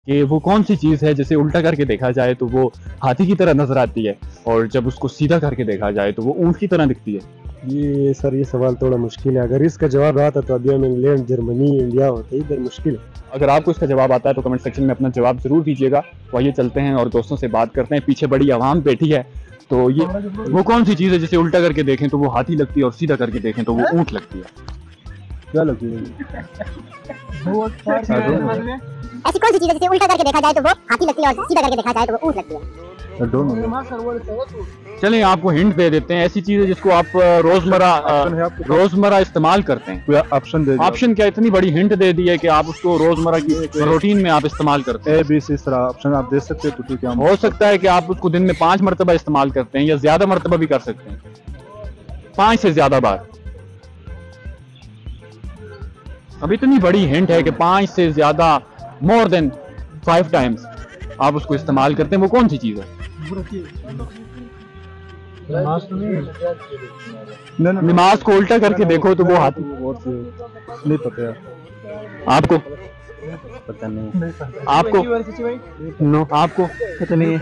कि वो कौन सी चीज़ है जिसे उल्टा करके देखा जाए तो वो हाथी की तरह नजर आती है और जब उसको सीधा करके देखा जाए तो वो ऊंट की तरह दिखती है। ये सर ये सवाल थोड़ा मुश्किल है। अगर इसका जवाब आता तो अभी हम इंग्लैंड, जर्मनी, इंडिया होते। इधर मुश्किल है। अगर आपको इसका जवाब आता है तो कमेंट सेक्शन में अपना जवाब जरूर दीजिएगा। तो आइए चलते हैं और दोस्तों से बात करते हैं। पीछे बड़ी आवाम बैठी है, तो ये वो कौन सी चीज़ है जिसे उल्टा करके देखें तो वो हाथी लगती है और सीधा करके देखें तो वो ऊंट लगती है। क्या लगती है? ऐसी कौन सी चीज़ है जिसे उल्टा करके देखा जाए तो वो हाथी लगती है और सीधा करके देखा जाए तो वो ऊंट लगती है। चलिए आपको हिंट दे देते हैं। ऐसी चीज़ है जिसको आप रोजमर्रा इस्तेमाल करते हैं। ऑप्शन दे। ऑप्शन क्या, इतनी बड़ी हिंट दे दी है कि आप उसको रोजमर्रा की रूटीन में आप इस्तेमाल करते हैं। ABC ऑप्शन आप दे सकते हैं तो ठीक है। हो सकता है कि आप उसको दिन में 5 मरतबा इस्तेमाल करते हैं या ज्यादा मरतबा भी कर सकते हैं, 5 से ज्यादा बार। अब इतनी बड़ी हिंट है कि 5 से ज्यादा, मोर देन 5 टाइम्स आप उसको इस्तेमाल करते हैं। वो कौन सी चीज़ है? नमाज को उल्टा करके देखो तो वो हाथी। नहीं पता आपको? पता नहीं। आपको? नो, आपको पता नहीं है।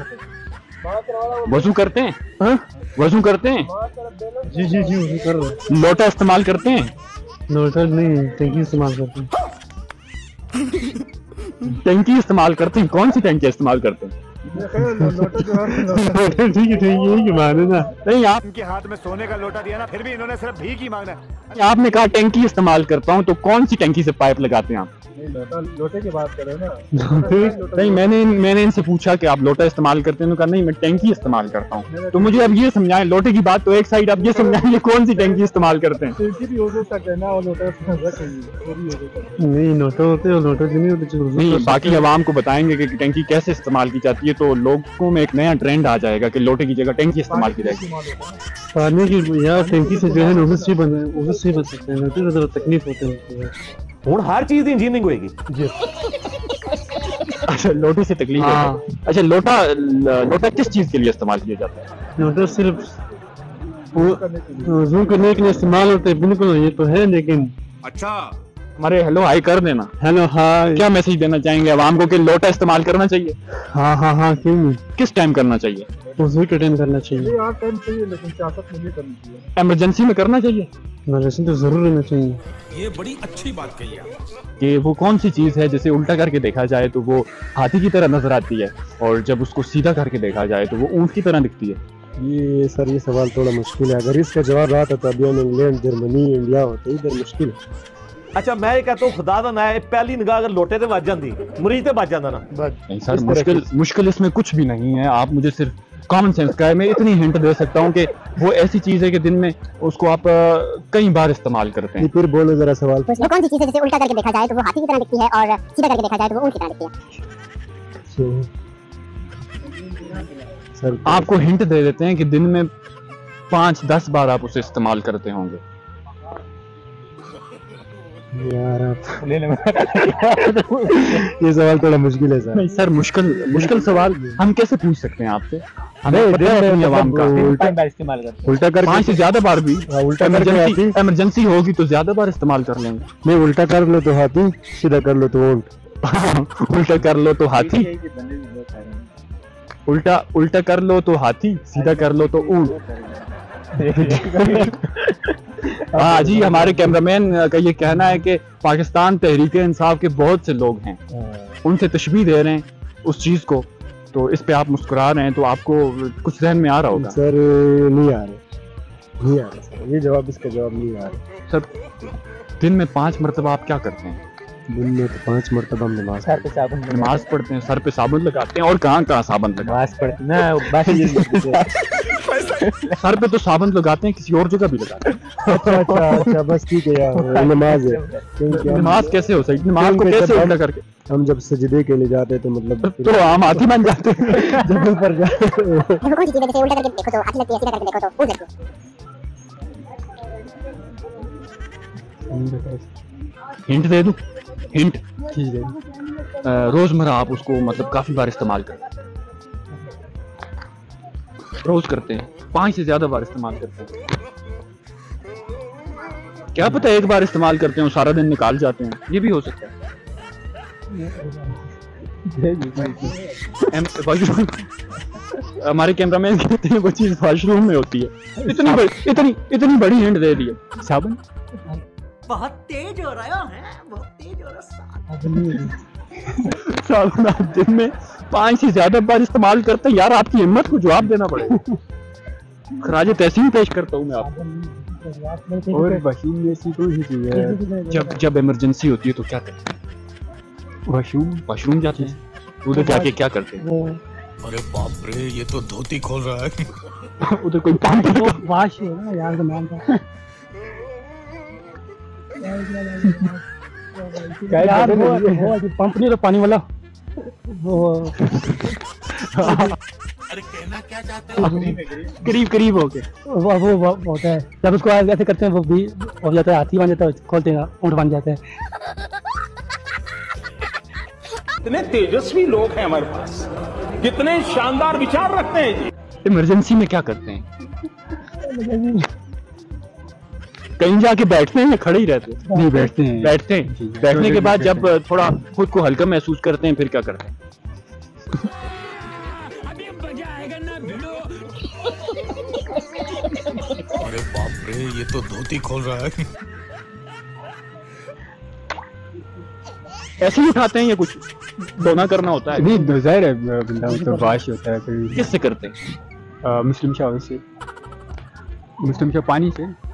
वजू करते हैं? हाँ? वजू करते हैं? जी वजू कर रहे। लोटा इस्तेमाल करते हैं? लोटा नहीं, टंकी इस्तेमाल करते हैं। टंकी इस्तेमाल करते हैं? कौन सी टंकी इस्तेमाल करते हैं? ठीक है माने ना। नहीं, आप इनके हाथ में सोने का लोटा दिया ना, फिर भी इन्होंने सिर्फ भीख ही मांगना है। आपने कहा टंकी इस्तेमाल करता हूँ, तो कौन सी टंकी से पाइप लगाते हैं आप? लोटे की बात कर रहे हैं ना। नहीं, मैंने इनसे पूछा कि आप लोटा इस्तेमाल करते हैं, तो कहा नहीं मैं टंकी इस्तेमाल करता हूँ। तो मुझे अब ये समझाएं, लोटे की बात तो एक साइड, अब ये समझाएं ये कौन सी टंकी इस्तेमाल करते हैं? भी हो सकता है ना, और लोटा नहीं, लोटा होते हैं, लोटा नहीं होते। नहीं, बाकी आवाम को बताएंगे कि टंकी कैसे इस्तेमाल की जाती है, तो लोगों में एक नया ट्रेंड आ जाएगा कि लोटे की जगह टंकी इस्तेमाल की जाएगी। पानी की यार टंकी से जो है ओबियसली बन सकते हैं। लोटे तो तकलीफ होती है। हुण हर चीज दी इंजीनियरिंग होएगी। अच्छा, लोटे से तकलीफ है। अच्छा, लोटा किस चीज के लिए इस्तेमाल किया जाता है? लोटा सिर्फ वज़ू करने के लिए इस्तेमाल होते हैं। बिल्कुल, ये तो है, लेकिन अच्छा हमारे हेलो हाई कर देना। Hello hi. क्या मैसेज देना चाहेंगे आवाम को कि लोटा इस्तेमाल करना चाहिए? हाँ, क्यों नहीं? किस टाइम करना चाहिए? वज़ू के टाइम करना चाहिए। टाइम चाहिए, लेकिन सियासत में नहीं करनी चाहिए। इमरजेंसी में करना चाहिए? इमरजेंसी तो जरूर रहना चाहिए। ये बड़ी अच्छी बात कही आप। कि वो कौन सी चीज़ है जिसे उल्टा करके देखा जाए तो वो हाथी की तरह नजर आती है और जब उसको सीधा करके देखा जाए तो वो ऊंट की तरह दिखती है। ये सर ये सवाल थोड़ा मुश्किल है। अगर इसका जवाब आता तो अभी हम इंग्लैंड, जर्मनी, इंडिया होते। इधर मुश्किल है। अच्छा, मैं ये कहता हूँ खुदा दा ना पहली निगाह अगर लोटे ते बज जाती, मरीज ते बज जाता ना। नहीं सर, मुश्किल इसमें कुछ भी नहीं है। आप मुझे सिर्फ कॉमन सेंस का है, मैं इतनी हिंट दे सकता हूँ कि वो ऐसी चीज है कि दिन में उसको आप कई बार इस्तेमाल करते हैं। फिर बोलो जरा सवाल। वो कौन सी चीज़ है जिसे उल्टा करके देखा जाए तो वो हाथी की तरह दिखती है और सीधा करके देखा जाए तो वो ऊंट की तरह दिखती है। सर आपको हिंट दे देते हैं कि दिन में 5-10 बार आप उसे इस्तेमाल करते होंगे। यार ये सवाल थोड़ा मुश्किल है सर। नहीं सर, मुश्किल सवाल हम कैसे पूछ सकते हैं आपसे? हमें पता है अपनी आवाम का। उल्टा कर 5 से ज्यादा बार भी उल्टा करके इमरजेंसी होगी तो ज्यादा बार इस्तेमाल कर लेंगे। नहीं, उल्टा कर लो तो हाथी, सीधा कर लो तो ऊंट। उल्टा कर लो तो हाथी, उल्टा कर लो तो हाथी, सीधा कर लो तो ऊंट। हाँ जी, हमारे कैमरामैन का ये कहना है कि पाकिस्तान तहरीक इंसाफ के बहुत से लोग हैं, उनसे तशबीह दे रहे हैं उस चीज को, तो इस पे आप मुस्कुरा रहे हैं, तो आपको कुछ ज़हन में आ रहा होगा। सर नहीं आ रहे सर, ये जवाब, इसका जवाब नहीं आ रहा सर। दिन में 5 मरतबा आप क्या करते हैं? दिन में तो 5 मरतबा नमाज पढ़ते हैं, सर पे साबुन लगाते हैं, और कहाँ साबुन लगाते हैं? सर पे तो साबुन लगाते हैं, किसी और जगह भी लगाते हैं। अच्छा, बस ठीक है यार, नमाज है। नमाज कैसे हो सकती? नमाज को कैसे उल्टा करके? हम जब सजदे के लिए जाते हैं तो मतलब तो हम हाथी बन जाते हैं जब ऊपर जाते हैं। कौन सी चीज़ है जिसे उल्टा करके देखो तो हाथी लगती है, सीधा करके देखो तो ऊंट लगती है। हिंट दे दूं? हिंट रोजमर्रा आप उसको मतलब काफी बार इस्तेमाल करते हैं, रोज करते हैं, 5 से ज्यादा बार इस्तेमाल करते हैं। क्या पता एक बार इस्तेमाल करते हैं सारा दिन निकाल जाते हैं, ये भी हो सकता है। वॉशरूम हमारे कैमरामैन कहते हैं वो चीज वॉशरूम में होती है। इतनी बड़ी हिंट दे दी है। साबुन बहुत तेज हो रहा है, बहुत तेज हो रहा है। साबुन आप दिन में 5 से ज्यादा बार इस्तेमाल करते हैं यार, आपकी हिम्मत को जवाब देना पड़ेगा। खराज तहसीन पेश करता हूँ मैं आपको। और वॉशरूम में ऐसी कौन सी चीज है? जब इमरजेंसी होती है तो क्या करते हैं? वॉशरूम जाते हैं, उधर जाके क्या करते हैं? अरे बाप रे, ये तो धोती खोल रहा है। उधर कोई पंप वाश है ना यार, का नाम था यार, वो पंप नहीं, तो पानी वाला वो। अरे कहना क्या चाहते हो? करीब हो के वो होता है जब उसको ऐसे करते हैं, वो भी हो जाता है, हाथी बन जाता है, खोलते हैं ऊँट बन जाता है। कितने तेजस्वी लोग हैं हमारे पास, कितने शानदार विचार रखते हैं जी। इमरजेंसी में क्या करते हैं? कहीं जाके बैठते हैं या खड़े ही रहते हैं? नहीं, बैठते हैं। बैठने के बाद जब थोड़ा खुद को हल्का महसूस करते हैं फिर क्या करते हैं? अरे बाप रे, ये तो धोती खोल रहा है। ऐसे ही उठाते हैं या कुछ दोना करना होता है? नहीं, दोज़ाहिर है बंदा तो वाश होता है। किससे करते हैं? मुस्लिम शाह से, मुस्लिम शाह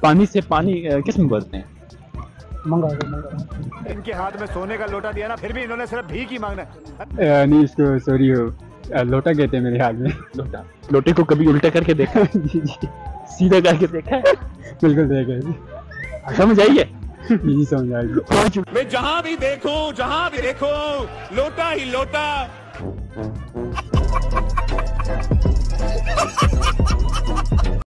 पानी से पानी किस में भरते हैं? मंगा। इनके हाथ में सोने का लोटा दिया ना, फिर भी इन्होंने सिर्फ भीख ही मांगना। नहीं, इसको सॉरी लोटा कहते हैं मेरे हाथ में। लोटे को कभी उल्टा करके देखा? जी, सीधा करके देखा है? बिल्कुल देखा। समझ आइए? जी, समझ आएगी। मैं जहाँ भी देखो लोटा ही लोटा।